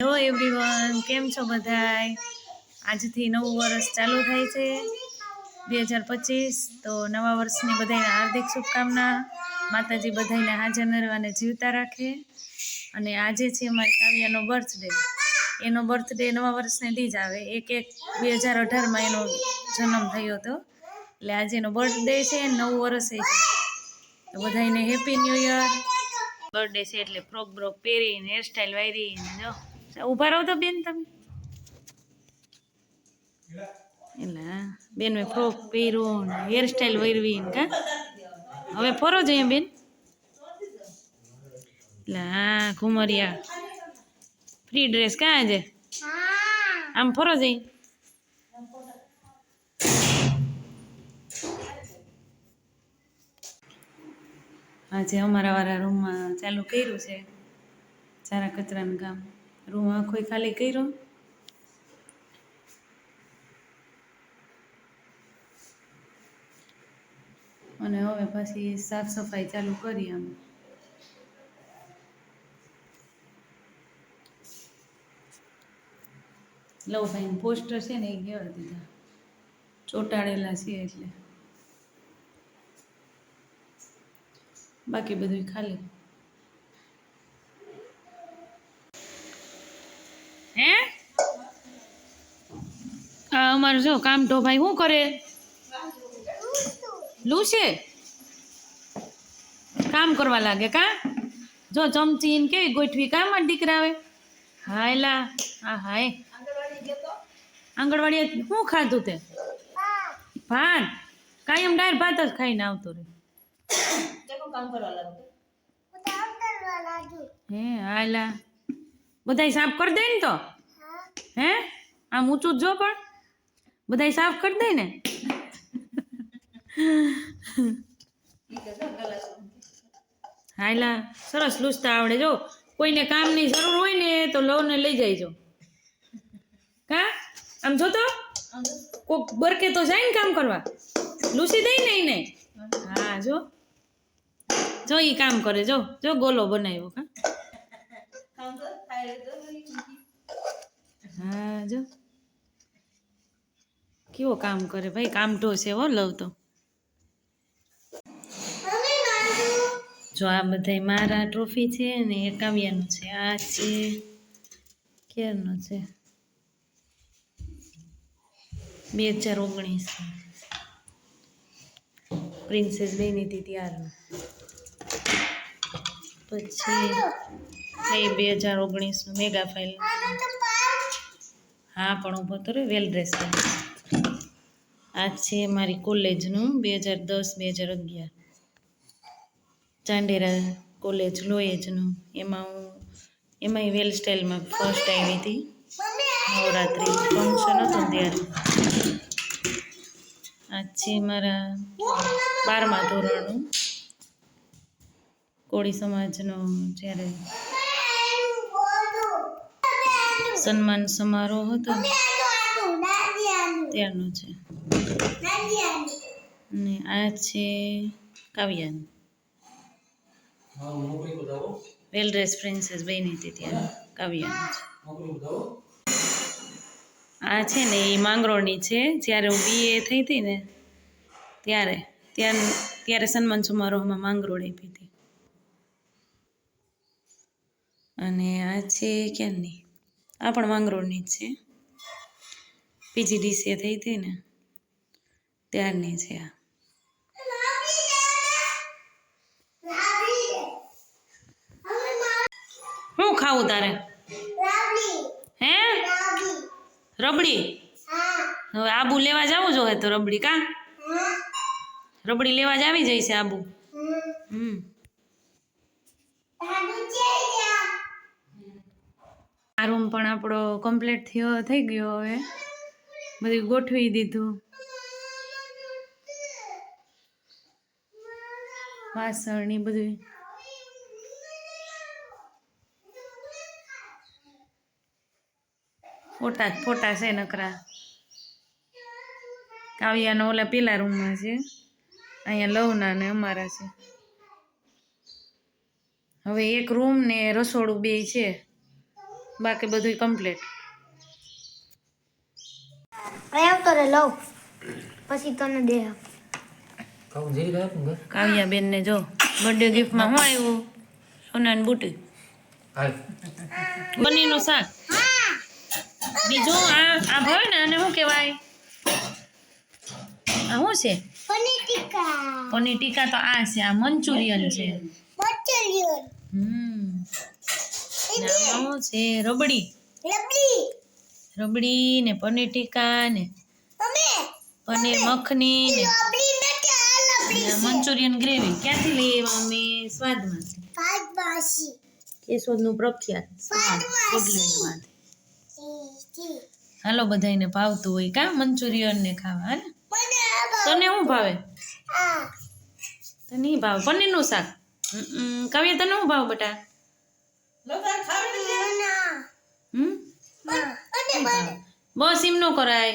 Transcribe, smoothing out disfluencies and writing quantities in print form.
Hello everyone, કેમ છો બધાય? આજથી નવું વર્ષ ચાલુ થાય છે 2025. તો નવા વર્ષની બધાને હાર્દિક શુભકામના. માતાજી બધાને હાજર નરવાને જીવતા રાખે. અને આજે છે અમારી કાવ્યાનો બર્થડે. એનો બર્થડે નવા વર્ષને દી જ આવે, 1/1/2018 એનો જન્મ થયો હતો. એટલે આજે એનો બર્થડે છે, નવું વર્ષ છે. તો બધાને હેપી ન્યૂ યર. બર્થડે છે એટલે ફ્રોક બ્રોક પહેરીને હેરસ્ટાઈલ વાયરીને જો ઊભા રહો તો બેન તમે. એટલે બેન મેં ફ્રોક પહેર્યો ને હેરસ્ટાઈલ વાયરવી ને કા હવે ફરો જોઈએ બેન. એટલે હા ઘુમરિયા ફ્રી ડ્રેસ ક્યાં છે? આમ ફરો જઈ. આજે અમારા વાળા રૂમમાં ચાલુ કર્યું છે સારા કચરાનું કામ. રૂમ આખો ખાલી કર્યો. અને હવે પછી સાફ સફાઈ ચાલુ કરી. અમે લવભાઈ પોસ્ટર છે ને એ કહેવા દીધા, ચોંટાડેલા છે એટલે. બાકી બધું ખાલી. હે અમારે જો કામ તો ભાઈ શું કરે? લૂસે કામ કરવા લાગે કા? જો ચમચી કેવી ગોઠવી કામ દીકરા આવે. હા એલા હા હાય આંગણવાડી શું ખાધું તે? ભાત. કાયમ ડાયર ભાત જ ખાઈને આવતો રે. હે હાલા બધાય સાફ કરી દે ને તો. હે આમ ઊંચું જ જો પણ બધાય સાફ કરી દે ને. હાલા સરસ લૂછતા આવડે. જો કોઈને કામની જરૂર હોય ને તો લવને લઈ જઈજો કા. આમ જો તો કોક બરકે તો જાય ને કામ કરવા, લૂસી દઈ ને એને. હા જો જો ઈ કામ કરે. જો જો ગોલો બનાવ્યો કા. હા જો કેવો કામ કરે ભાઈ. કામઢો છે હો લવ તો. જો આ બધા મારા ટ્રોફી છે ને એ કાવ્યાનું છે. આ છે ક્યારનો છે 2019 પ્રિન્સેસ બની હતી ત્યારનો. પછી એ 2019 મેગા ફાઇલ. હા પણ ઊભો તો રે વેલ ડ્રેસ. આ છે મારી કોલેજનું 2010-2011 ચાંડેરા કોલેજ લોએજનું. એમાંય વેલ સ્ટાઇલમાં ફર્સ્ટ આવી હતી. નવરાત્રિ ફંક્શન હતું ત્યારે. આ છે મારા 12મા ધોરણનું કોળી સમાજનો જ્યારે સન્માન સમારોહ હતો ત્યારનો છે. ને આ છે કાવ્યાનું વેલ ડ્રેસ પ્રિન્સેસ બની હતી ત્યારે કાવ્યાનું છે. આ છે ને એ માંગરોળની છે. જ્યારે હું BA થઈ હતી ને ત્યારે સન્માન સમારોહમાં માંગરોળ આપી હતી. અને આ છે ક્યાંની? આ પણ માંગરોળની જ છે. PGDCA થઈ હતી ને ત્યારની છે આ. શું ખાવું તારે? હે રબડી? હવે આબુ લેવા જવું જોઈએ તો રબડી કા રબડી લેવા જ આવી જાય છે આબુ. આ રૂમ પણ આપણો કમ્પ્લીટ થઈ ગયો. હવે બધું ગોઠવી દીધું. વાસણ બધું ફોટા છે નકરા. કાવ્યાનો ઓલા પેલા રૂમમાં છે. અહીંયા લવના ને અમારા છે. હવે એક રૂમ ને રસોડું બે છે. બાકી બધું કમ્પ્લીટ. આવ તો રે લવ પછી તને દે કાવ્યા બેન ને જો બર્થડે ગિફ્ટમાં શું આવ્યું? સોનાની બુટી, પનીરનું શાક. બીજું આ ભાવે ને આને શું કહેવાય? આ શું છે? પનીર ટીકા. પનીર ટીકા તો આ છે, આ મંચુરિયન છે. મંચુરિયન. આમાં શું છે? રબડી. રબડી ને પનીર ટીકા ને પનીર મખની ને મંચુરિયન ગ્રેવી. ક્યાંથી લઈ આવ્યા અમે? સ્વાદમાંથી. કેશોદનું પ્રખ્યાત સ્વાદલેન્ડમાંથી. હાલો બધાને ભાવતું હોય કા મંચુરિયન ને ખાવા. હાલે તને શું ભાવે? તને નહીં ભાવે પનીરનું શાક? કાવ્ય તને શું ભાવ બટા? બસ એમ ન કરાય.